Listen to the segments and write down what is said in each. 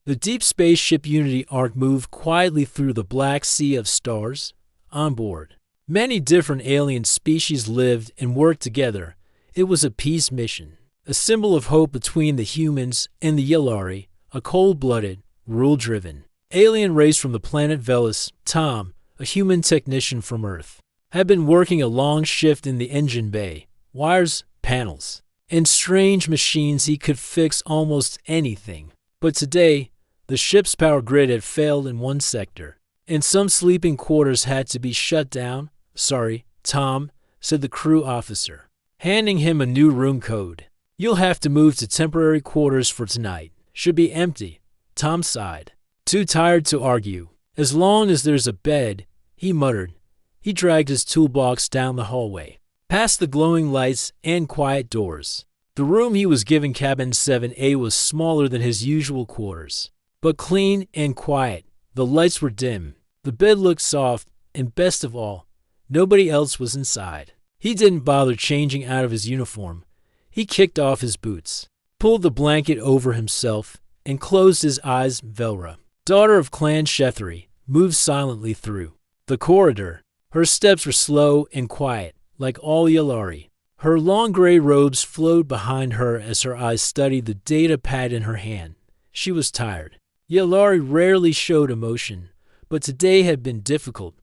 The deep spaceship Unity arc moved quietly through the black sea of stars. On board, many different alien species lived and worked together. It was a peace mission, a symbol of hope between the humans and the Yellari, a cold-blooded, rule-driven alien race from the planet Velis. Tom, a human technician from Earth, had been working a long shift in the engine bay. Wires, panels, and strange machines. He could fix almost anything. But today, the ship's power grid had failed in one sector, and some sleeping quarters had to be shut down. "Sorry, Tom," said the crew officer, handing him a new room code. "You'll have to move to temporary quarters for tonight. Should be empty." Tom sighed, too tired to argue. "As long as there's a bed," he muttered. He dragged his toolbox down the hallway, past the glowing lights and quiet doors. The room he was given, Cabin 7A, was smaller than his usual quarters, but clean and quiet. The lights were dim. The bed looked soft, and best of all, nobody else was inside. He didn't bother changing out of his uniform. He kicked off his boots, pulled the blanket over himself, and closed his eyes. Velra, daughter of Clan Shethri, moved silently through the corridor. Her steps were slow and quiet, like all Yellari. Her long gray robes flowed behind her as her eyes studied the data pad in her hand. She was tired. Yellari rarely showed emotion, but today had been difficult.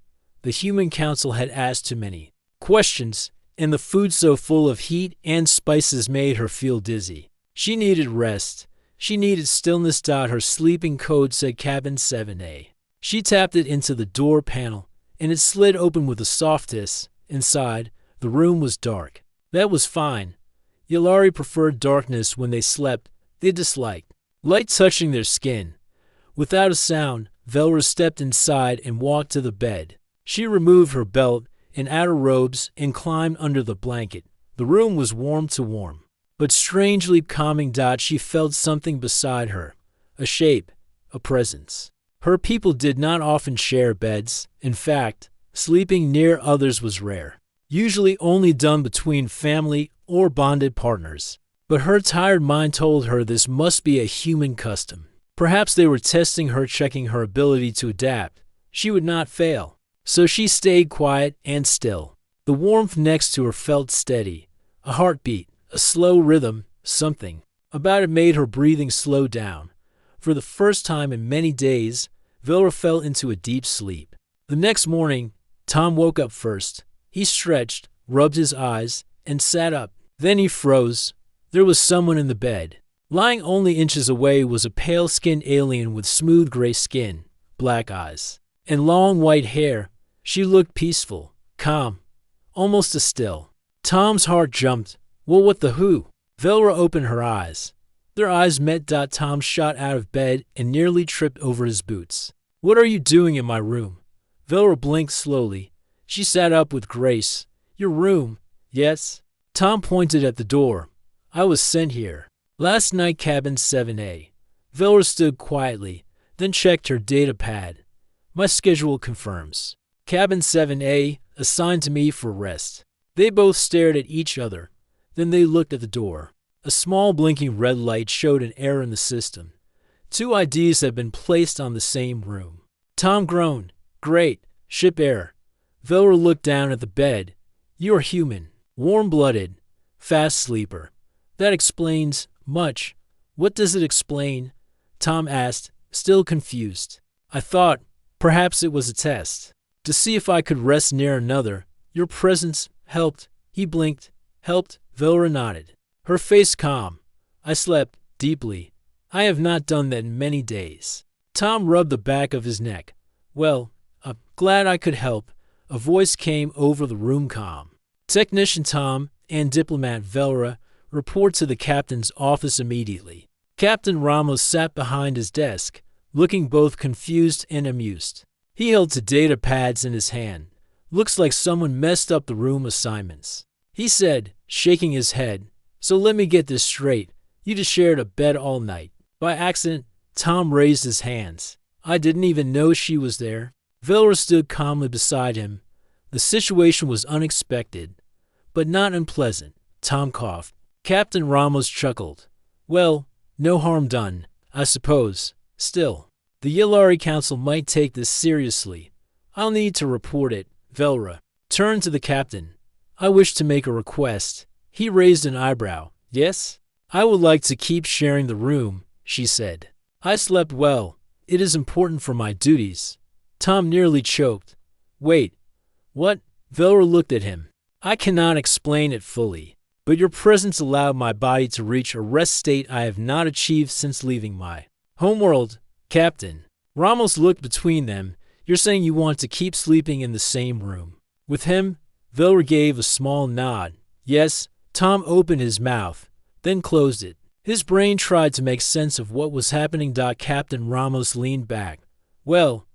The Human Council had asked too many questions, and the food so full of heat and spices made her feel dizzy. She needed rest. She needed stillness. Her sleeping code said Cabin 7A. She tapped it into the door panel, and it slid open with a soft hiss. Inside, the room was dark. That was fine. Yellari preferred darkness when they slept. They disliked light touching their skin. Without a sound, Velra stepped inside and walked to the bed. She removed her belt and outer robes and climbed under the blanket. The room was warm to warm, but strangely calming. She felt something beside her, a shape, a presence. Her people did not often share beds. In fact, sleeping near others was rare, usually only done between family or bonded partners. But her tired mind told her this must be a human custom. Perhaps they were testing her, checking her ability to adapt. She would not fail. So she stayed quiet and still. The warmth next to her felt steady. A heartbeat, a slow rhythm, something about it made her breathing slow down. For the first time in many days, Velra fell into a deep sleep. The next morning, Tom woke up first. He stretched, rubbed his eyes, and sat up. Then he froze. There was someone in the bed. Lying only inches away was a pale-skinned alien with smooth gray skin, black eyes, and long white hair. She looked peaceful, calm, almost still. Tom's heart jumped. Well, what the who? Velra opened her eyes. Their eyes met. Tom shot out of bed and nearly tripped over his boots. "What are you doing in my room?" Velra blinked slowly. She sat up with grace. "Your room?" "Yes." Tom pointed at the door. "I was sent here last night, Cabin 7A. Velra stood quietly, then checked her data pad. "My schedule confirms. Cabin 7A, assigned to me for rest." They both stared at each other. Then they looked at the door. A small blinking red light showed an error in the system. 2 IDs had been placed on the same room. Tom groaned. "Great. Ship error." Velra looked down at the bed. "You are human. Warm-blooded. Fast sleeper. That explains much." "What does it explain?" Tom asked, still confused. "I thought perhaps it was a test, to see if I could rest near another. Your presence helped." He blinked. "Helped?" Velra nodded, her face calm. "I slept deeply. I have not done that in many days." Tom rubbed the back of his neck. "Well, glad I could help." A voice came over the room comm. "Technician Tom and Diplomat Velra report to the captain's office immediately." Captain Ramos sat behind his desk, looking both confused and amused. He held 2 data pads in his hand. "Looks like someone messed up the room assignments," he said, shaking his head. "So let me get this straight. You just shared a bed all night. By accident?" Tom raised his hands. "I didn't even know she was there." Velra stood calmly beside him. The situation was unexpected, but not unpleasant. Tom coughed. Captain Ramos chuckled. "Well, no harm done, I suppose. Still, the Yellari Council might take this seriously. I'll need to report it. Velra turned to the captain. I wish to make a request. He raised an eyebrow. Yes? I would like to keep sharing the room, she said. I slept well. It is important for my duties. Tom nearly choked. Wait. What? Velra looked at him. I cannot explain it fully, but your presence allowed my body to reach a rest state I have not achieved since leaving my homeworld, Captain. Ramos looked between them. You're saying you want to keep sleeping in the same room with him? Velra gave a small nod. Yes. Tom opened his mouth, then closed it. His brain tried to make sense of what was happening. Captain Ramos leaned back. Well,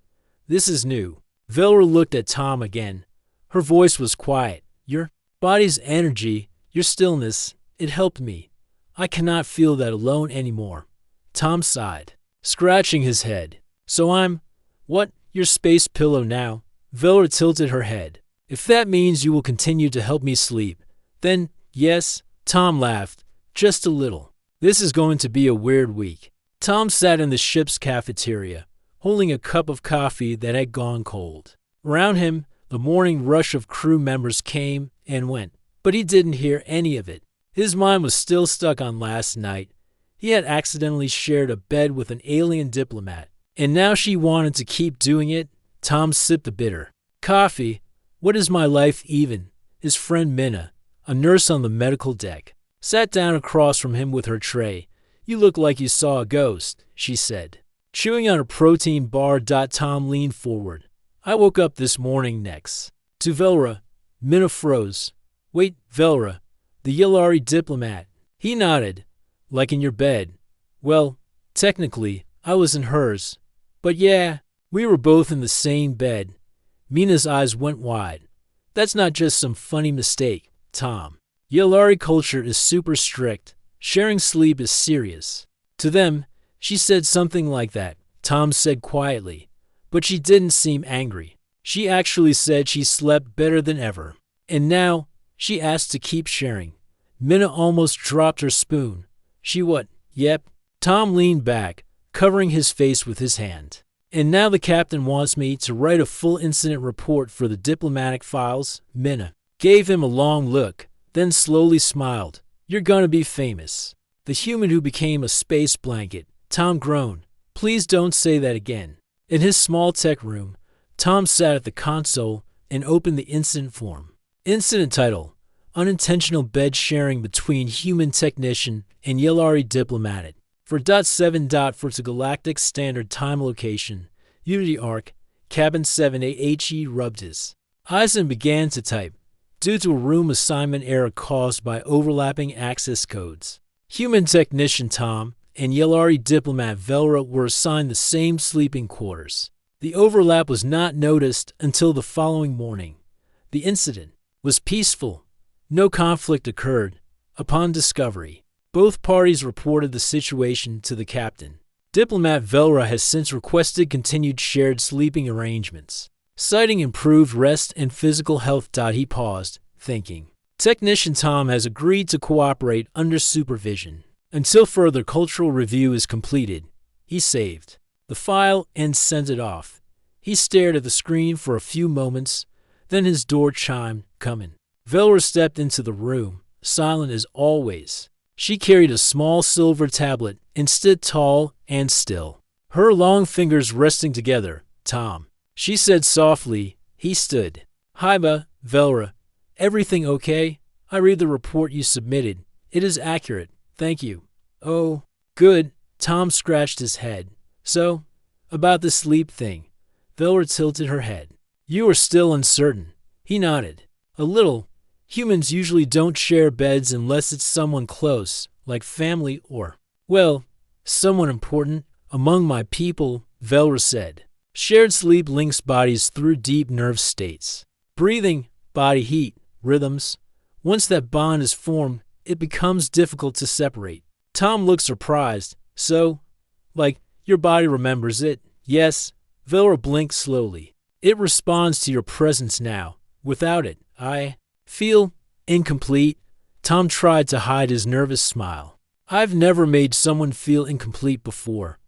this is new. Velra looked at Tom again. Her voice was quiet. Your body's energy, your stillness, it helped me. I cannot feel that alone anymore. Tom sighed, scratching his head. So I'm, what, your space pillow now? Velra tilted her head. If that means you will continue to help me sleep, then yes. Tom laughed, just a little. This is going to be a weird week. Tom sat in the ship's cafeteria, holding a cup of coffee that had gone cold. Around him, the morning rush of crew members came and went, but he didn't hear any of it. His mind was still stuck on last night. He had accidentally shared a bed with an alien diplomat, and now she wanted to keep doing it. Tom sipped the bitter coffee. What is my life even? His friend Minna, a nurse on the medical deck, sat down across from him with her tray. You look like you saw a ghost, she said. Chewing on a protein bar. Tom leaned forward. I woke up this morning next to Velra. Minna froze. Wait, Velra, the Yellari diplomat. He nodded. Like in your bed. Well, technically, I was in hers. But yeah, we were both in the same bed. Mina's eyes went wide. That's not just some funny mistake, Tom. Yellari culture is super strict. Sharing sleep is serious. To them, she said something like that, Tom said quietly. But she didn't seem angry. She actually said she slept better than ever. And now, she asked to keep sharing. Minna almost dropped her spoon. She what? Yep. Tom leaned back, covering his face with his hand. And now the captain wants me to write a full incident report for the diplomatic files. Minna gave him a long look, then slowly smiled. You're gonna be famous. The human who became a space blanket. Tom groaned. Please don't say that again. In his small tech room, Tom sat at the console and opened the incident form. Incident title: Unintentional bed sharing between human technician and Yellari diplomat. For .7. For to Galactic Standard Time Location, Unity Arc, Cabin 7A. He rubbed his eyes and began to type, due to a room assignment error caused by overlapping access codes. Human technician Tom and Yellari diplomat Velra were assigned the same sleeping quarters. The overlap was not noticed until the following morning. The incident was peaceful. No conflict occurred. Upon discovery, both parties reported the situation to the captain. Diplomat Velra has since requested continued shared sleeping arrangements, citing improved rest and physical health. He paused, thinking. Technician Tom has agreed to cooperate under supervision until further cultural review is completed. He saved the file and sent it off. He stared at the screen for a few moments, then his door chimed, "Comin'." Velra stepped into the room, silent as always. She carried a small silver tablet and stood tall and still, her long fingers resting together. Tom, she said softly. He stood. Hiba, Velra. Everything okay? I read the report you submitted. It is accurate. Thank you. Oh, good. Tom scratched his head. So, about the sleep thing. Velra tilted her head. You are still uncertain. He nodded. A little. Humans usually don't share beds unless it's someone close, like family or, well, someone important. Among my people, Velra said. Shared sleep links bodies through deep nerve states. Breathing, body heat, rhythms. Once that bond is formed, it becomes difficult to separate. Tom looked surprised. So, like, your body remembers it? Yes. Velra blinked slowly. It responds to your presence now. Without it, I feel incomplete. Tom tried to hide his nervous smile. I've never made someone feel incomplete before.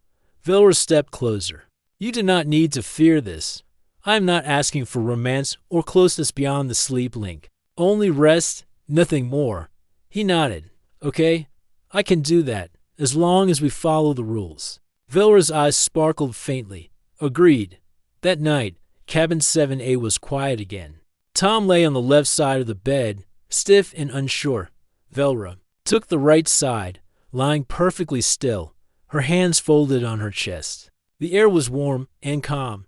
Velra stepped closer. You do not need to fear this. I am not asking for romance or closeness beyond the sleep link. Only rest, nothing more. He nodded. Okay, I can do that, as long as we follow the rules. Velra's eyes sparkled faintly. Agreed. That night, cabin 7A was quiet again. Tom lay on the left side of the bed, stiff and unsure. Velra took the right side, lying perfectly still, her hands folded on her chest. The air was warm and calm.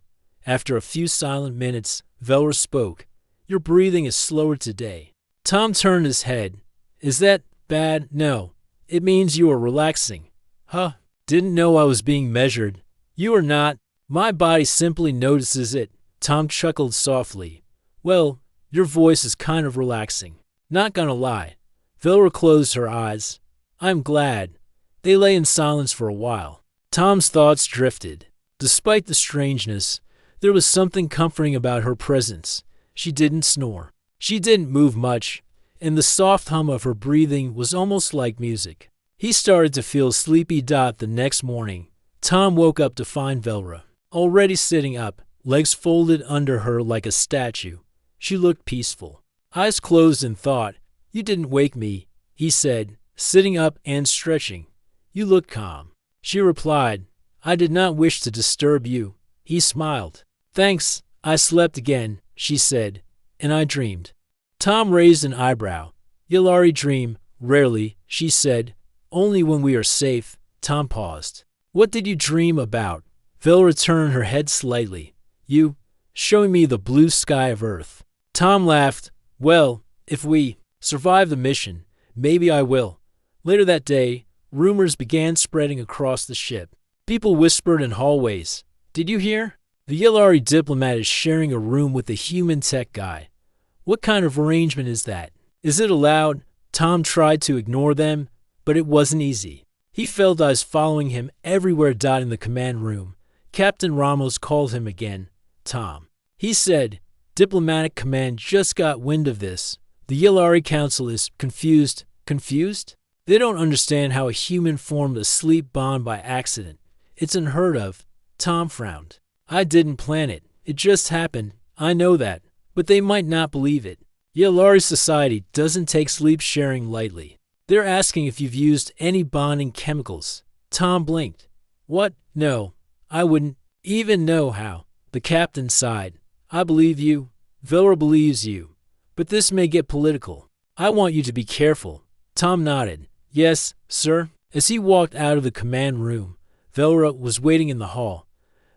After a few silent minutes, Velra spoke. Your breathing is slower today. Tom turned his head. Is that bad? No. It means you are relaxing. Huh? Didn't know I was being measured. You are not. My body simply notices it. Tom chuckled softly. Well, your voice is kind of relaxing. Not gonna lie. Velra closed her eyes. I'm glad. They lay in silence for a while. Tom's thoughts drifted. Despite the strangeness, there was something comforting about her presence. She didn't snore. She didn't move much, and the soft hum of her breathing was almost like music. He started to feel sleepy. The next morning, Tom woke up to find Velra already sitting up, legs folded under her like a statue. She looked peaceful. Eyes closed in thought. You didn't wake me, he said, sitting up and stretching. You look calm. She replied, I did not wish to disturb you. He smiled. Thanks, I slept again, she said, and I dreamed. Tom raised an eyebrow. Yillari dream, rarely, she said. Only when we are safe. Tom paused. What did you dream about? Velra turned her head slightly. You, showing me the blue sky of Earth. Tom laughed. Well, if we survive the mission, maybe I will. Later that day, rumors began spreading across the ship. People whispered in hallways. Did you hear? The Yillari diplomat is sharing a room with the human tech guy. What kind of arrangement is that? Is it allowed? Tom tried to ignore them, but it wasn't easy. He felt eyes following him everywhere. In the command room, Captain Ramos called him again. Tom. He said, Diplomatic Command just got wind of this. The Yillari Council is confused. Confused? They don't understand how a human formed a sleep bond by accident. It's unheard of. Tom frowned. I didn't plan it. It just happened. I know that. But they might not believe it. Yillari society doesn't take sleep sharing lightly. They're asking if you've used any bonding chemicals. Tom blinked. What? No. I wouldn't even know how. The captain sighed. I believe you. Velra believes you. But this may get political. I want you to be careful. Tom nodded. Yes, sir. As he walked out of the command room, Velra was waiting in the hall.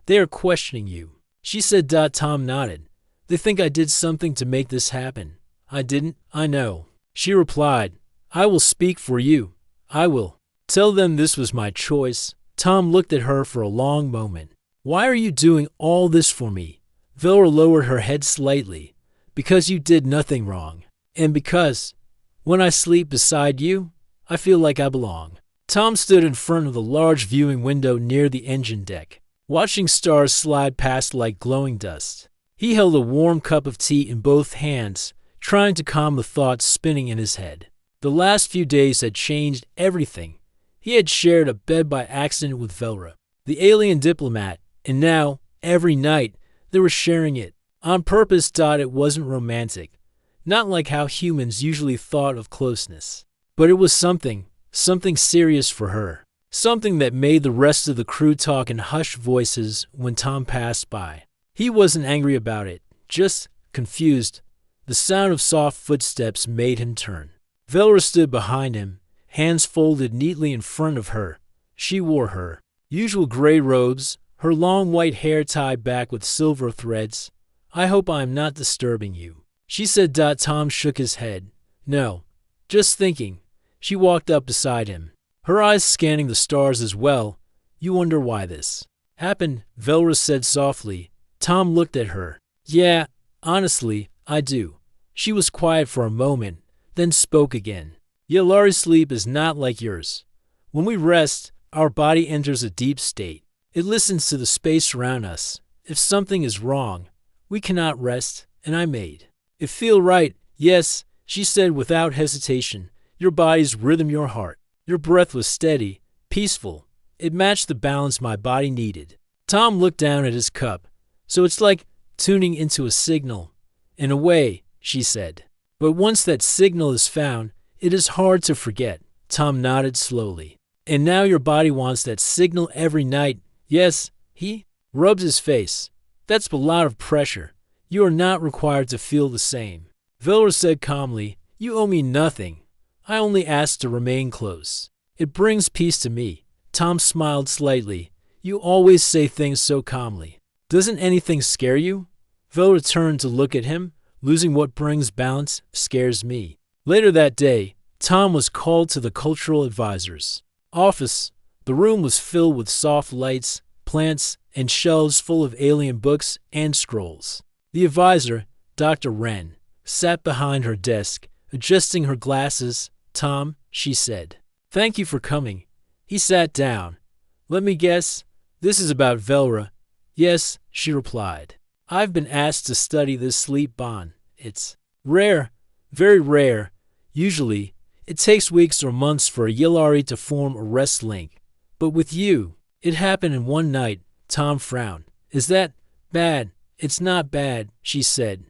They are questioning you. She said. Tom nodded. They think I did something to make this happen. I didn't. I know. She replied. I will speak for you. I will. Tell them this was my choice. Tom looked at her for a long moment. Why are you doing all this for me? Velra lowered her head slightly. Because you did nothing wrong. And because, when I sleep beside you, I feel like I belong. Tom stood in front of the large viewing window near the engine deck, watching stars slide past like glowing dust. He held a warm cup of tea in both hands, trying to calm the thoughts spinning in his head. The last few days had changed everything. He had shared a bed by accident with Velra, the alien diplomat, and now, every night, they were sharing it. On purpose. It wasn't romantic, not like how humans usually thought of closeness. But it was something serious for her. Something that made the rest of the crew talk in hushed voices when Tom passed by. He wasn't angry about it, just confused. The sound of soft footsteps made him turn. Velra stood behind him, hands folded neatly in front of her. She wore her usual gray robes, her long white hair tied back with silver threads. I hope I am not disturbing you, she said. Tom shook his head. No, just thinking. She walked up beside him, her eyes scanning the stars as well. You wonder why this happened, Velra said softly. Tom looked at her. Yeah, honestly, I do. She was quiet for a moment, then spoke again. Yillari's sleep is not like yours. When we rest, our body enters a deep state. It listens to the space around us. If something is wrong, we cannot rest, and I made it feel right. Yes, she said without hesitation. Your body's rhythm, your heart. Your breath was steady, peaceful. It matched the balance my body needed. Tom looked down at his cup. So it's like tuning into a signal. In a way, she said. But once that signal is found, it is hard to forget. Tom nodded slowly. And now your body wants that signal every night. Yes, he rubbed his face. That's a lot of pressure. You are not required to feel the same. Velra said calmly, you owe me nothing. I only ask to remain close. It brings peace to me. Tom smiled slightly. You always say things so calmly. Doesn't anything scare you? Velra turned to look at him. Losing what brings balance scares me. Later that day, Tom was called to the cultural advisor's office. The room was filled with soft lights, plants, and shelves full of alien books and scrolls. The advisor, Dr. Wren, sat behind her desk, adjusting her glasses. Tom, she said. Thank you for coming. He sat down. Let me guess, this is about Velra. Yes, she replied. I've been asked to study this sleep bond. It's rare, very rare. Usually, it takes weeks or months for a Yillari to form a rest link. But with you, it happened in one night. Tom frowned. Is that bad? It's not bad, she said.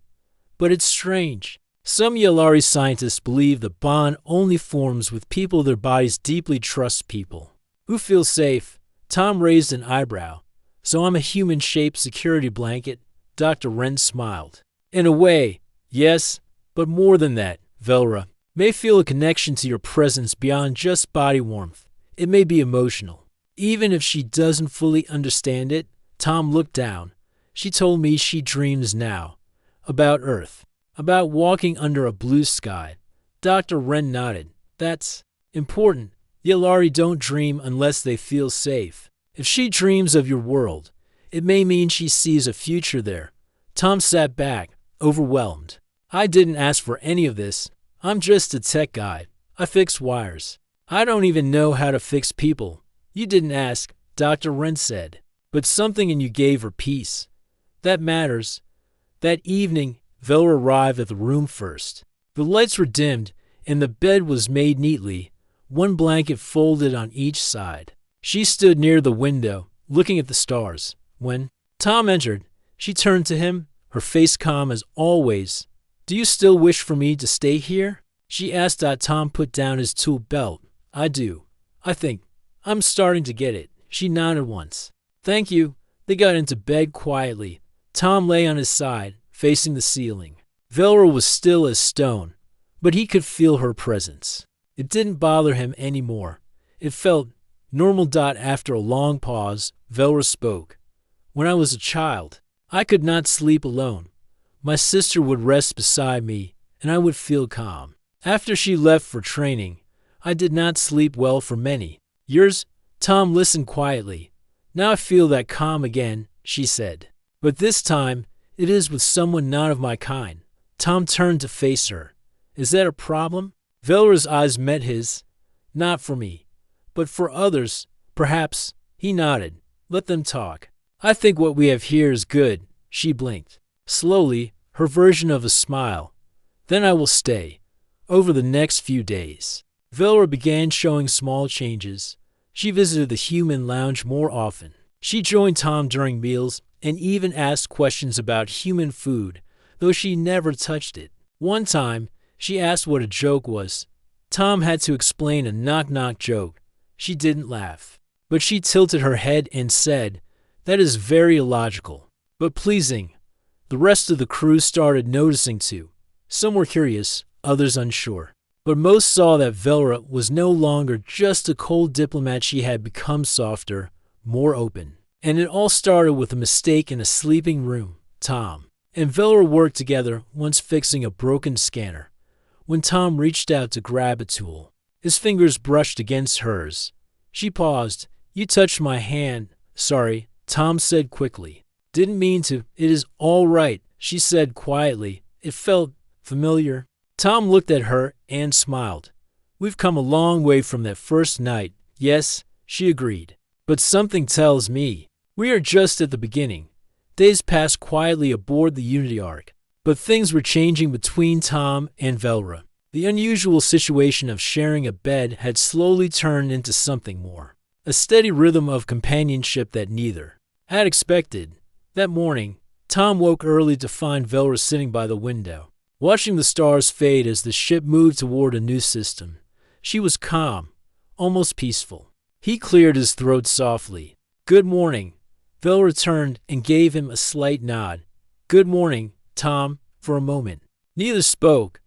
But it's strange. Some Yillari scientists believe the bond only forms with people their bodies deeply trust people. Who feel safe? Tom raised an eyebrow. So I'm a human-shaped security blanket? Dr. Wren smiled. In a way, yes, but more than that, Velra may feel a connection to your presence beyond just body warmth. It may be emotional. Even if she doesn't fully understand it, Tom looked down. She told me she dreams now. About Earth. About walking under a blue sky. Dr. Wren nodded. That's important. Yillari don't dream unless they feel safe. If she dreams of your world, it may mean she sees a future there. Tom sat back, overwhelmed. I didn't ask for any of this. I'm just a tech guy. I fix wires. I don't even know how to fix people. You didn't ask, Dr. Wren said. But something in you gave her peace. That matters. That evening, Velra arrived at the room first. The lights were dimmed, and the bed was made neatly, one blanket folded on each side. She stood near the window, looking at the stars. When Tom entered, she turned to him, her face calm as always. Do you still wish for me to stay here? She asked. Tom put down his tool belt. I do. I think. I'm starting to get it. She nodded once. Thank you. They got into bed quietly. Tom lay on his side, facing the ceiling. Velra was still as stone, but he could feel her presence. It didn't bother him anymore. It felt normal. After a long pause, Velra spoke. When I was a child, I could not sleep alone. My sister would rest beside me, and I would feel calm. After she left for training, I did not sleep well for many years. Tom listened quietly. Now I feel that calm again, she said. But this time, it is with someone not of my kind. Tom turned to face her. Is that a problem? Velra's eyes met his. Not for me, but for others, perhaps. He nodded. Let them talk. I think what we have here is good. She blinked. Slowly, her version of a smile. Then I will stay. Over the next few days. Velra began showing small changes. She visited the human lounge more often. She joined Tom during meals and even asked questions about human food, though she never touched it. One time, she asked what a joke was. Tom had to explain a knock-knock joke. She didn't laugh, but she tilted her head and said, that is very illogical, but pleasing. The rest of the crew started noticing too. Some were curious, others unsure. But most saw that Velra was no longer just a cold diplomat. She had become softer, more open. And it all started with a mistake in a sleeping room. Tom and Velra worked together, once fixing a broken scanner. When Tom reached out to grab a tool, his fingers brushed against hers. She paused. You touched my hand. Sorry, Tom said quickly. Didn't mean to. It is all right, she said quietly. It felt familiar. Tom looked at her and smiled. We've come a long way from that first night. Yes, she agreed. But something tells me we are just at the beginning. Days passed quietly aboard the Unity Ark, but things were changing between Tom and Velra. The unusual situation of sharing a bed had slowly turned into something more. a steady rhythm of companionship that neither had expected. That morning, Tom woke early to find Velra sitting by the window, watching the stars fade as the ship moved toward a new system. She was calm, almost peaceful. He cleared his throat softly. "Good morning." Velra turned and gave him a slight nod. "Good morning, Tom." For a moment, neither spoke.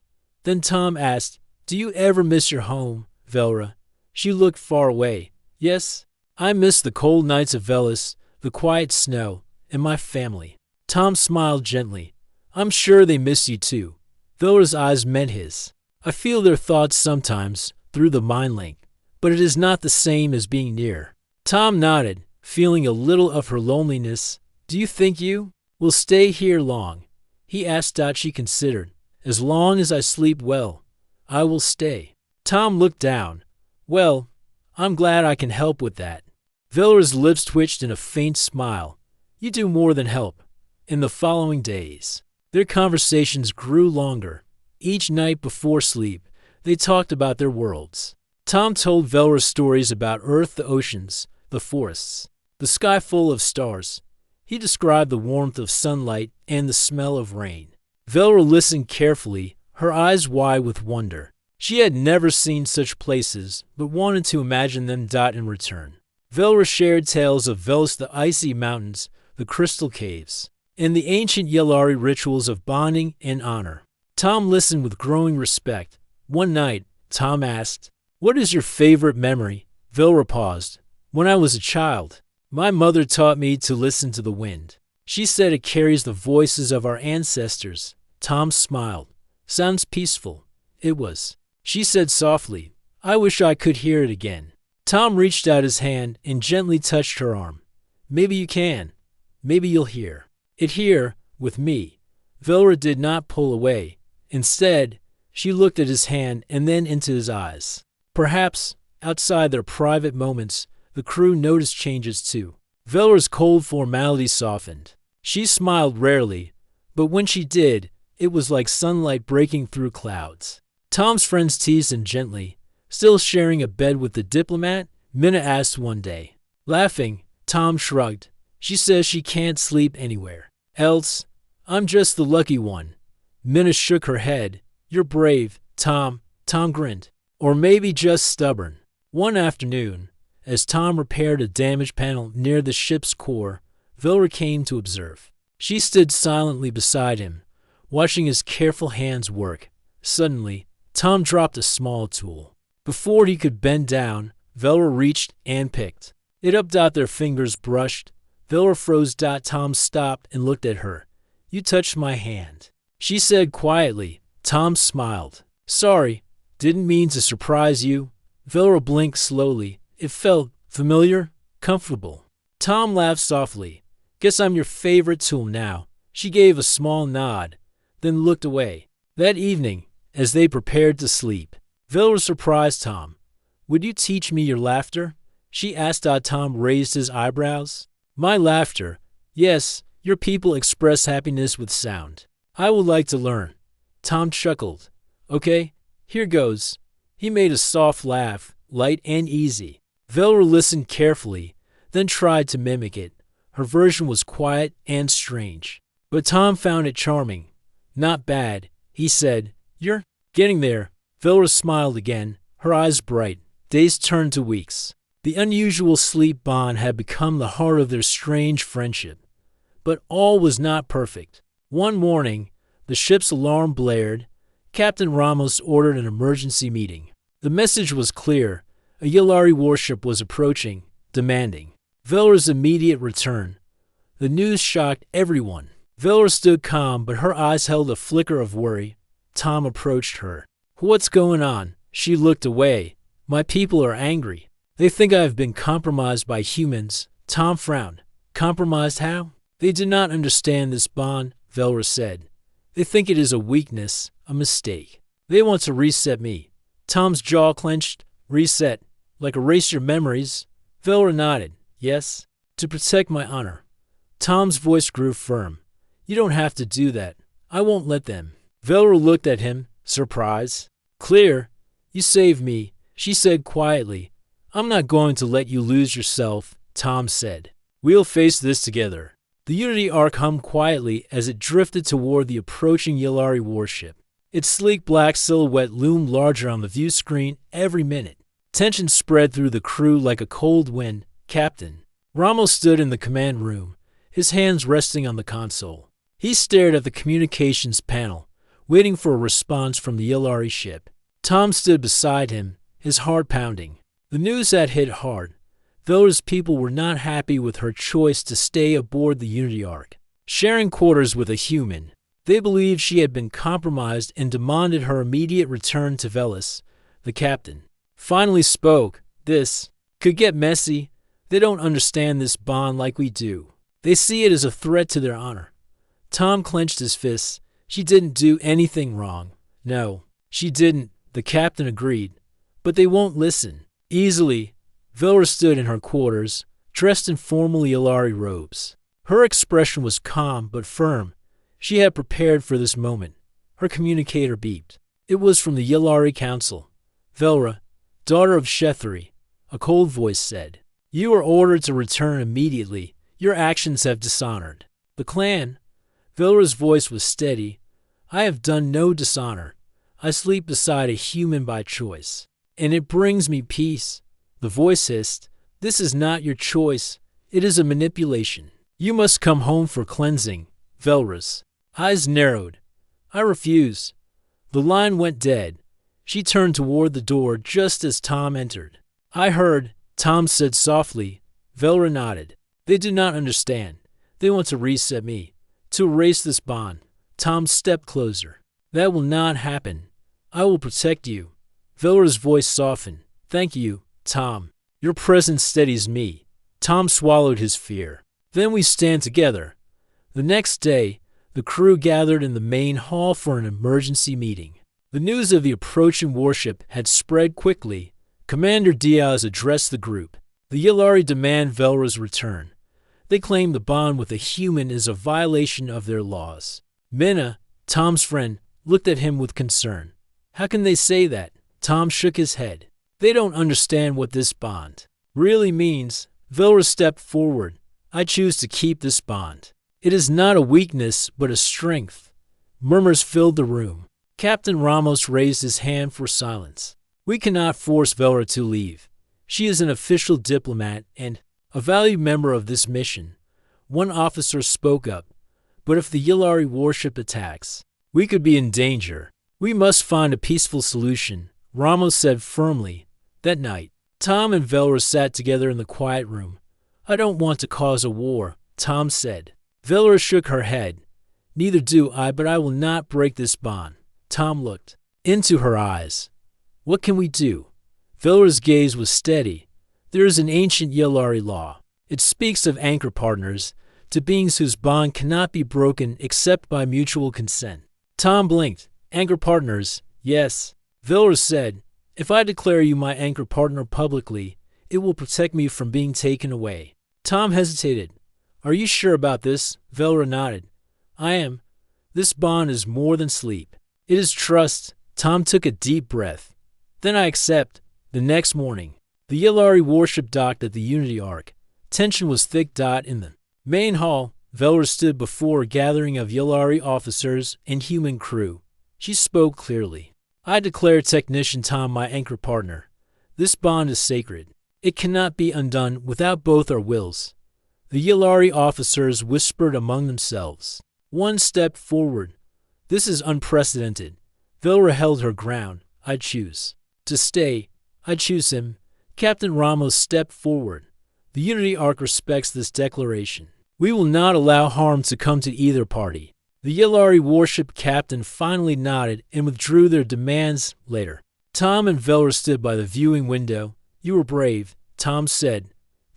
Then Tom asked, "Do you ever miss your home, Velra?" She looked far away. "Yes, I miss the cold nights of Velis, the quiet snow, and my family." Tom smiled gently. "I'm sure they miss you too." Velra's eyes met his. "I feel their thoughts sometimes, through the mind link, but it is not the same as being near." Tom nodded, feeling a little of her loneliness. "Do you think you will stay here long?" he asked. She considered. "As long as I sleep well, I will stay." Tom looked down. "Well, I'm glad I can help with that." Velra's lips twitched in a faint smile. "You do more than help." In the following days, their conversations grew longer. Each night before sleep, they talked about their worlds. Tom told Velra stories about Earth, the oceans, the forests, the sky full of stars. He described the warmth of sunlight and the smell of rain. Velra listened carefully, her eyes wide with wonder. She had never seen such places, but wanted to imagine them. In return, Velra shared tales of Velis, the icy mountains, the crystal caves, and the ancient Yellari rituals of bonding and honor. Tom listened with growing respect. One night, Tom asked, "What is your favorite memory?" Velra paused. "When I was a child, my mother taught me to listen to the wind. She said it carries the voices of our ancestors." Tom smiled. "Sounds peaceful." "It was," she said softly. "I wish I could hear it again." Tom reached out his hand and gently touched her arm. "Maybe you can. Maybe you'll hear it here, with me." Velra did not pull away. Instead, she looked at his hand and then into his eyes. Perhaps, outside their private moments, the crew noticed changes too. Velra's cold formality softened. She smiled rarely, but when she did, it was like sunlight breaking through clouds. Tom's friends teased him gently. "Still sharing a bed with the diplomat?" Minna asked one day. Laughing, Tom shrugged. "She says she can't sleep anywhere else. I'm just the lucky one." Minna shook her head. "You're brave, Tom." Tom grinned. "Or maybe just stubborn." One afternoon, as Tom repaired a damaged panel near the ship's core, Velra came to observe. She stood silently beside him, watching his careful hands work. Suddenly, Tom dropped a small tool. Before he could bend down, Velra reached and picked it up. Their fingers brushed. Velra froze. Tom stopped and looked at her. "You touched my hand," she said quietly. Tom smiled. "Sorry, didn't mean to surprise you." Velra blinked slowly. It felt familiar, comfortable. Tom laughed softly. "Guess I'm your favorite tool now." She gave a small nod, then looked away. That evening, as they prepared to sleep, Velra surprised Tom. "Would you teach me your laughter?" she asked. Tom raised his eyebrows. "My laughter? Yes, your people express happiness with sound. I would like to learn." Tom chuckled. "Okay, here goes." He made a soft laugh, light and easy. Velra listened carefully, then tried to mimic it. Her version was quiet and strange, but Tom found it charming. "Not bad," he said. "You're getting there." Velra smiled again, her eyes bright. Days turned to weeks. The unusual sleep bond had become the heart of their strange friendship. But all was not perfect. One morning, the ship's alarm blared. Captain Ramos ordered an emergency meeting. The message was clear. A Yellari warship was approaching, demanding Velra's immediate return. The news shocked everyone. Velra stood calm, but her eyes held a flicker of worry. Tom approached her. "What's going on?" She looked away. "My people are angry. They think I have been compromised by humans." Tom frowned. "Compromised how?" "They do not understand this bond," Velra said. "They think it is a weakness, a mistake. They want to reset me." Tom's jaw clenched. "Reset? Like erase your memories?" Velra nodded. "Yes, to protect my honor." Tom's voice grew firm. "You don't have to do that. I won't let them." Velra looked at him, surprised. "Clear? You saved me," she said quietly. I'm not going to let you lose yourself, Tom said. We'll face this together. The Unity Ark hummed quietly as it drifted toward the approaching Yellari warship. Its sleek black silhouette loomed larger on the view screen every minute. Tension spread through the crew like a cold wind. Captain Ramos stood in the command room, his hands resting on the console. He stared at the communications panel, waiting for a response from the Yellari ship. Tom stood beside him, his heart pounding. The news had hit hard. Velra's people were not happy with her choice to stay aboard the Unity Ark, sharing quarters with a human. They believed she had been compromised and demanded her immediate return to Velis. The captain finally spoke. This could get messy. They don't understand this bond like we do. They see it as a threat to their honor. Tom clenched his fists. She didn't do anything wrong. No, she didn't, the captain agreed. But they won't listen. Easily, Velra stood in her quarters, dressed in formal Yellari robes. Her expression was calm but firm. She had prepared for this moment. Her communicator beeped. It was from the Yellari Council. Velra, daughter of Shethri, a cold voice said. You are ordered to return immediately. Your actions have dishonored the clan. Velra's voice was steady. I have done no dishonor. I sleep beside a human by choice, and it brings me peace. The voice hissed. This is not your choice. It is a manipulation. You must come home for cleansing. Velra's eyes narrowed. I refuse. The line went dead. She turned toward the door just as Tom entered. I heard, Tom said softly. Velra nodded. They do not understand. They want to reset me, to erase this bond. Tom stepped closer. That will not happen. I will protect you. Velra's voice softened. Thank you, Tom. Your presence steadies me. Tom swallowed his fear. Then we stand together. The next day, the crew gathered in the main hall for an emergency meeting. The news of the approaching warship had spread quickly. Commander Diaz addressed the group. The Yellari demand Velra's return. They claim the bond with a human is a violation of their laws. Minna, Tom's friend, looked at him with concern. How can they say that? Tom shook his head. They don't understand what this bond really means. Velra stepped forward. I choose to keep this bond. It is not a weakness, but a strength. Murmurs filled the room. Captain Ramos raised his hand for silence. We cannot force Velra to leave. She is an official diplomat and a valued member of this mission. One officer spoke up. But if the Yellari warship attacks, we could be in danger. We must find a peaceful solution, Ramos said firmly. That night, Tom and Velra sat together in the quiet room. I don't want to cause a war, Tom said. Velra shook her head. Neither do I, but I will not break this bond. Tom looked into her eyes. What can we do? Velra's gaze was steady. There is an ancient Yellari law. It speaks of anchor partners, to beings whose bond cannot be broken except by mutual consent. Tom blinked. Anchor partners, yes. Velra said, if I declare you my anchor partner publicly, it will protect me from being taken away. Tom hesitated. Are you sure about this? Velra nodded. I am. This bond is more than sleep. It is trust. Tom took a deep breath. Then I accept. The next morning, the Yellari warship docked at the Unity Ark. Tension was thick. In the main hall, Velra stood before a gathering of Yellari officers and human crew. She spoke clearly. I declare Technician Tom my anchor partner. This bond is sacred. It cannot be undone without both our wills. The Yellari officers whispered among themselves. One stepped forward. This is unprecedented. Velra held her ground. I choose to stay. I choose him. Captain Ramos stepped forward. The Unity Ark respects this declaration. We will not allow harm to come to either party. The Yellari warship captain finally nodded and withdrew their demands later. Tom and Velra stood by the viewing window. You were brave, Tom said.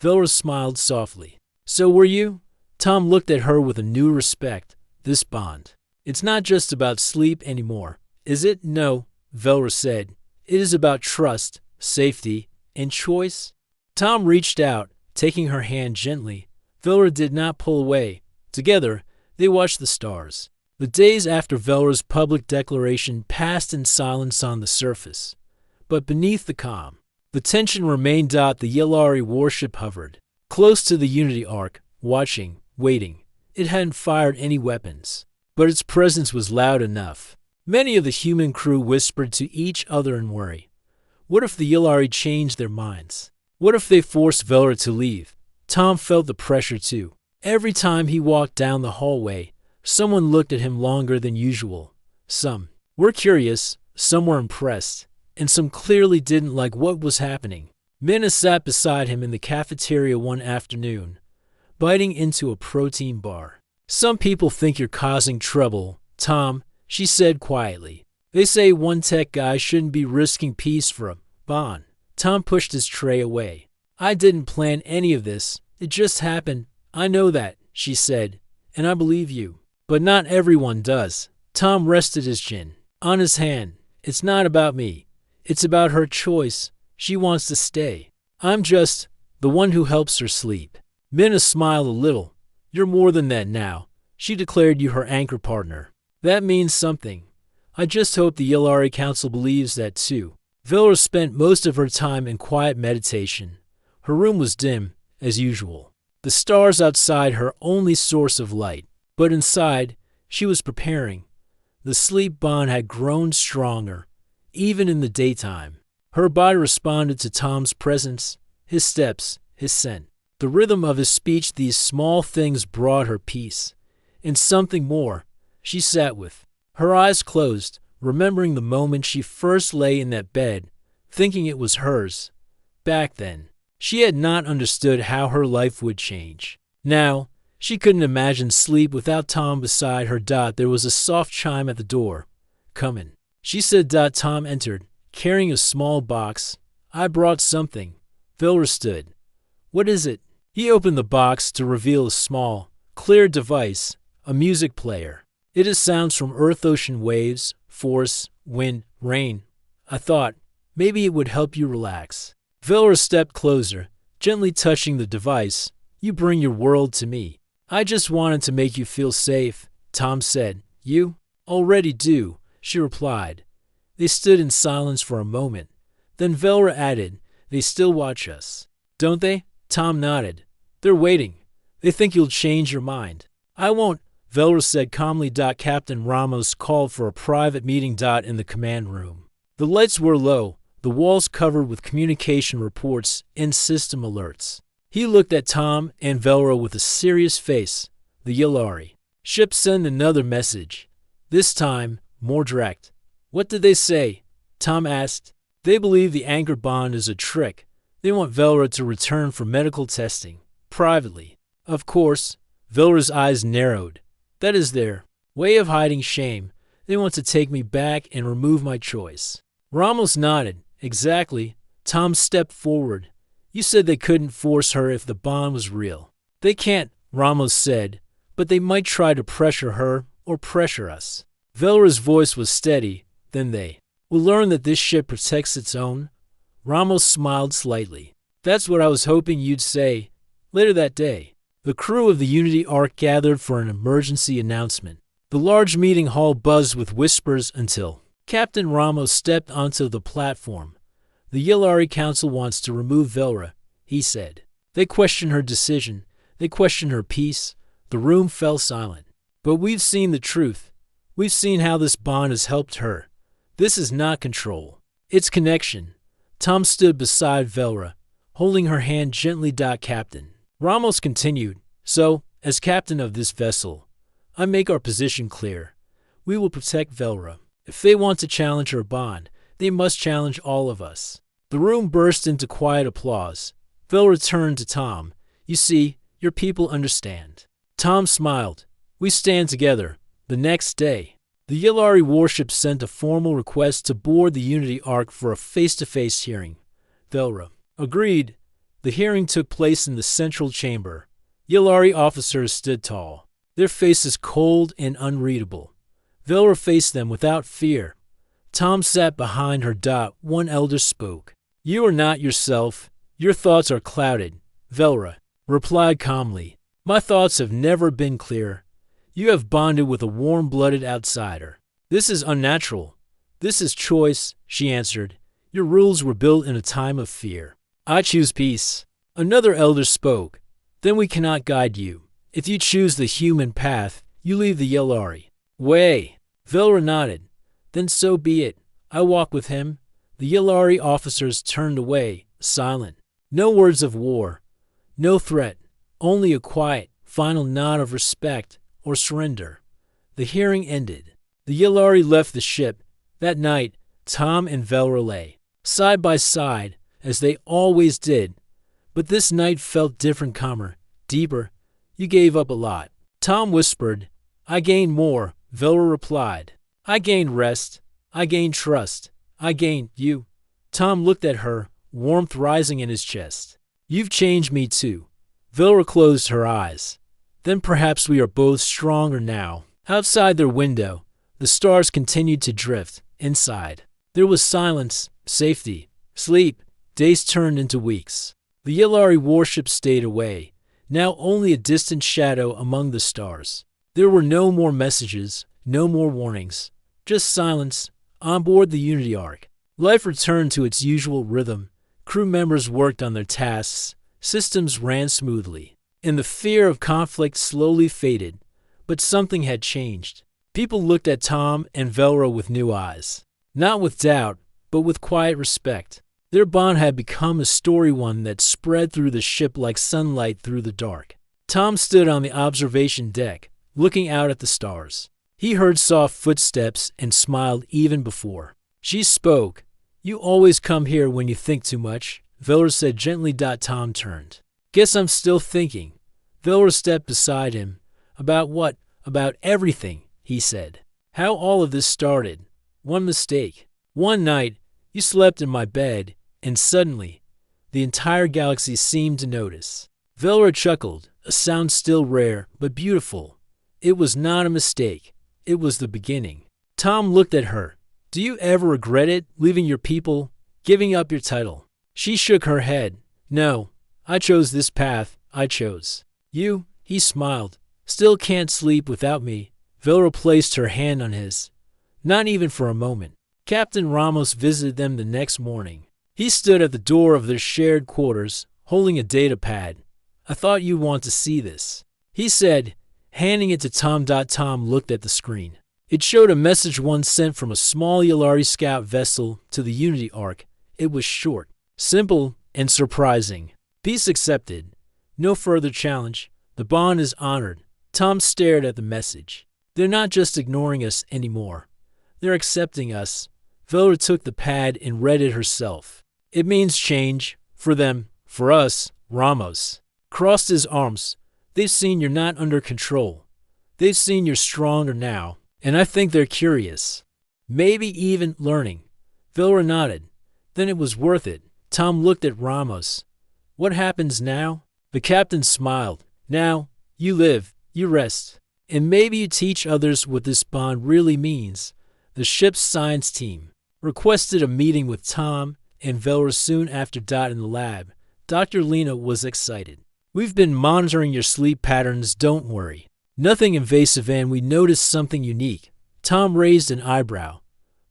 Velra smiled softly. So were you? Tom looked at her with a new respect. This bond. It's not just about sleep anymore, is it? No, Velra said. It is about trust, safety, and choice. Tom reached out, taking her hand gently. Velra did not pull away. Together, they watched the stars. The days after Velra's public declaration passed in silence on the surface. But beneath the calm, The tension remained. The Yellari warship hovered close to the Unity Ark, watching, waiting. It hadn't fired any weapons, but its presence was loud enough. Many of the human crew whispered to each other in worry. What if the Yellari changed their minds? What if they forced Velra to leave? Tom felt the pressure too. Every time he walked down the hallway, someone looked at him longer than usual. Some were curious, some were impressed, and some clearly didn't like what was happening. Minna sat beside him in the cafeteria one afternoon, biting into a protein bar. Some people think you're causing trouble, Tom, she said quietly. They say one tech guy shouldn't be risking peace for a bond. Tom pushed his tray away. I didn't plan any of this. It just happened. I know that, she said, and I believe you. But not everyone does. Tom rested his chin on his hand. It's not about me. It's about her choice. She wants to stay. I'm just the one who helps her sleep. Minna smiled a little. You're more than that now. She declared you her anchor partner. That means something. I just hope the Yellari Council believes that too. Velra spent most of her time in quiet meditation. Her room was dim, as usual. The stars outside her only source of light. But inside, she was preparing. The sleep bond had grown stronger, even in the daytime. Her body responded to Tom's presence, his steps, his scent. The rhythm of his speech. These small things brought her peace. And something more, she sat with her eyes closed, remembering the moment she first lay in that bed, thinking it was hers. Back then, she had not understood how her life would change. Now, she couldn't imagine sleep without Tom beside her. There was a soft chime at the door. Come in, she said. Tom entered, carrying a small box. I brought something. Velra stood. What is it? He opened the box to reveal a small, clear device, a music player. It is sounds from earth, ocean, waves, force, wind, rain. I thought, maybe it would help you relax. Velra stepped closer, gently touching the device. You bring your world to me. I just wanted to make you feel safe, Tom said. You already do, she replied. They stood in silence for a moment. Then Velra added, they still watch us, don't they? Tom nodded. They're waiting. They think you'll change your mind. I won't, Velra said calmly. Captain Ramos called for a private meeting. In the command room. The lights were low, the walls covered with communication reports and system alerts. He looked at Tom and Velra with a serious face. The Yellari ship sent another message. This time, more direct. What did they say? Tom asked. They believe the anchor bond is a trick. They want Velra to return for medical testing, privately. Of course, Velra's eyes narrowed. That is their way of hiding shame. They want to take me back and remove my choice. Ramos nodded. Exactly. Tom stepped forward. You said they couldn't force her if the bond was real. They can't, Ramos said, but they might try to pressure her or pressure us. Velra's voice was steady. Then they will learn that this ship protects its own. Ramos smiled slightly. That's what I was hoping you'd say. Later that day, the crew of the Unity Ark gathered for an emergency announcement. The large meeting hall buzzed with whispers until Captain Ramos stepped onto the platform. The Yellari Council wants to remove Velra, he said. They question her decision. They question her peace. The room fell silent. But we've seen the truth. We've seen how this bond has helped her. This is not control. It's connection. Tom stood beside Velra, holding her hand gently. Captain Ramos continued. So, as captain of this vessel, I make our position clear. We will protect Velra. If they want to challenge her bond, they must challenge all of us. The room burst into quiet applause. Velra turned to Tom. You see, your people understand. Tom smiled. We stand together. The next day, the Yellari warship sent a formal request to board the Unity Ark for a face-to-face hearing. Velra agreed. The hearing took place in the central chamber. Yellari officers stood tall, their faces cold and unreadable. Velra faced them without fear. Tom sat behind her. One elder spoke. You are not yourself. Your thoughts are clouded. Velra replied calmly. My thoughts have never been clear. You have bonded with a warm-blooded outsider. This is unnatural. This is choice, she answered. Your rules were built in a time of fear. I choose peace. Another elder spoke. Then we cannot guide you. If you choose the human path, you leave the Yellari. Way. Velra nodded. Then so be it. I walk with him. The Yellari officers turned away, silent. No words of war. No threat. Only a quiet, final nod of respect or surrender. The hearing ended. The Yellari left the ship. That night, Tom and Velra lay, side by side, as they always did. But this night felt different, calmer, deeper. You gave up a lot. Tom whispered. I gained more, Velra replied. I gained rest. I gained trust. I gained you. Tom looked at her, warmth rising in his chest. You've changed me too. Velra closed her eyes. Then perhaps we are both stronger now. Outside their window, the stars continued to drift. Inside, there was silence, safety, sleep. Days turned into weeks. The Yellari warship stayed away, now only a distant shadow among the stars. There were no more messages, no more warnings, just silence on board the Unity Ark. Life returned to its usual rhythm. Crew members worked on their tasks. Systems ran smoothly. And the fear of conflict slowly faded. But something had changed. People looked at Tom and Velra with new eyes. Not with doubt, but with quiet respect. Their bond had become a story, one that spread through the ship like sunlight through the dark. Tom stood on the observation deck, looking out at the stars. He heard soft footsteps and smiled even before. She spoke. You always come here when you think too much, Velra said gently. Tom turned. Guess I'm still thinking. Velra stepped beside him. About what? About everything, he said. How all of this started. One mistake. One night, you slept in my bed, and suddenly, the entire galaxy seemed to notice. Velra chuckled, a sound still rare, but beautiful. It was not a mistake. It was the beginning. Tom looked at her. Do you ever regret it, leaving your people, giving up your title? She shook her head. No, I chose this path. I chose you. He smiled. Still can't sleep without me. Velra placed her hand on his. Not even for a moment. Captain Ramos visited them the next morning. He stood at the door of their shared quarters, holding a data pad. I thought you'd want to see this, he said, handing it to Tom. Tom looked at the screen. It showed a message one sent from a small Yellari scout vessel to the Unity Ark. It was short, simple, and surprising. Peace accepted. No further challenge. The bond is honored. Tom stared at the message. They're not just ignoring us anymore. They're accepting us. Velra took the pad and read it herself. It means change. For them. For us. Ramos crossed his arms. They've seen you're not under control. They've seen you're stronger now. And I think they're curious. Maybe even learning. Velra nodded. Then it was worth it. Tom looked at Ramos. What happens now? The captain smiled. Now, you live. You rest. And maybe you teach others what this bond really means. The ship's science team requested a meeting with Tom and Velra soon after. In the lab, Dr. Lena was excited. We've been monitoring your sleep patterns, don't worry. Nothing invasive, and we noticed something unique. Tom raised an eyebrow.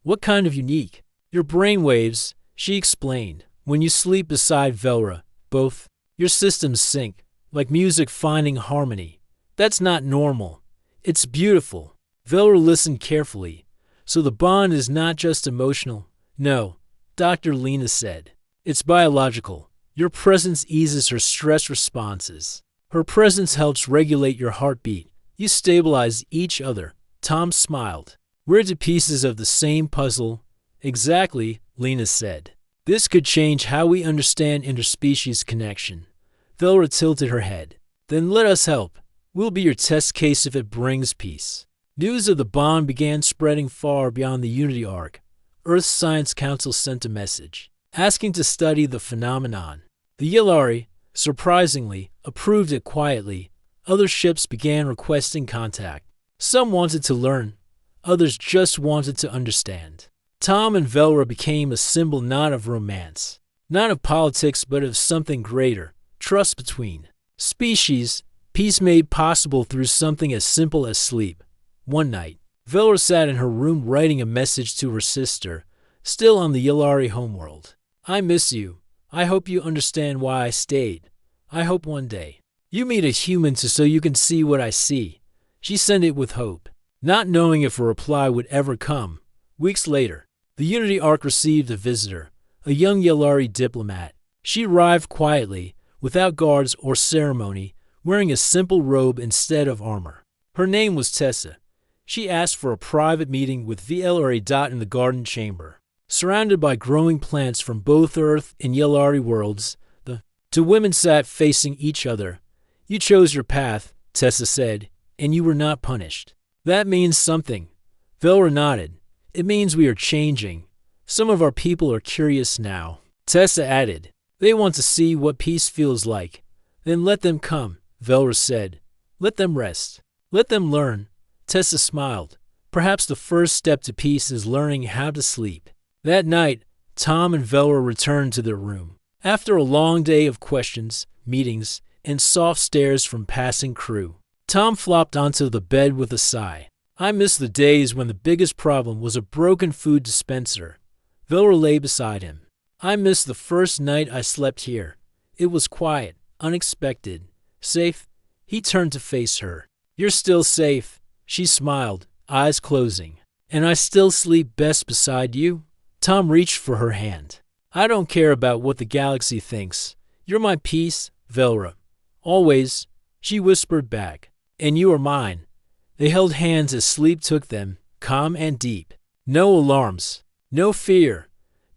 What kind of unique? Your brain waves, she explained. When you sleep beside Velra, both your systems sync, like music finding harmony. That's not normal. It's beautiful. Velra listened carefully. So the bond is not just emotional. No, Dr. Lena said. It's biological. Your presence eases her stress responses. Her presence helps regulate your heartbeat. You stabilize each other. Tom smiled. We're two pieces of the same puzzle. Exactly, Lena said. This could change how we understand interspecies connection. Velra tilted her head. Then let us help. We'll be your test case if it brings peace. News of the bond began spreading far beyond the Unity Ark. Earth's Science Council sent a message, asking to study the phenomenon. The Yellari, surprisingly, approved it quietly. Other ships began requesting contact. Some wanted to learn. Others just wanted to understand. Tom and Velra became a symbol not of romance, not of politics, but of something greater, trust between species. Peace made possible through something as simple as sleep. One night, Velra sat in her room writing a message to her sister. still on the Yellari homeworld. I miss you. I hope you understand why I stayed. I hope one day you meet a human so you can see what I see. She sent it with hope, not knowing if a reply would ever come. Weeks later, the Unity Ark received a visitor, a young Yellari diplomat. She arrived quietly, without guards or ceremony, wearing a simple robe instead of armor. Her name was Tessa. She asked for a private meeting with VLRA. In the garden chamber. Surrounded by growing plants from both Earth and Yellari worlds, the two women sat facing each other. You chose your path, Tessa said, and you were not punished. That means something. Velra nodded. It means we are changing. Some of our people are curious now. Tessa added. They want to see what peace feels like. Then let them come, Velra said. Let them rest. Let them learn. Tessa smiled. Perhaps the first step to peace is learning how to sleep. That night, Tom and Velra returned to their room. After a long day of questions, meetings, and soft stares from passing crew, Tom flopped onto the bed with a sigh. I miss the days when the biggest problem was a broken food dispenser. Velra lay beside him. I miss the first night I slept here. It was quiet, unexpected, safe. He turned to face her. You're still safe. She smiled, eyes closing. And I still sleep best beside you? Tom reached for her hand. I don't care about what the galaxy thinks. You're my peace, Velra. Always, she whispered back. And you are mine. They held hands as sleep took them, calm and deep. No alarms, no fear.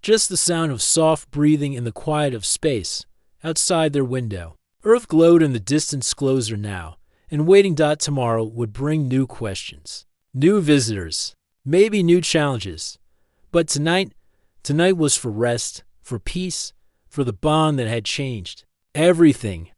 Just the sound of soft breathing in the quiet of space, outside their window. Earth glowed in the distant disclosure now, and waiting. Tomorrow would bring new questions, new visitors, maybe new challenges. But tonight was for rest, for peace, for the bond that had changed everything.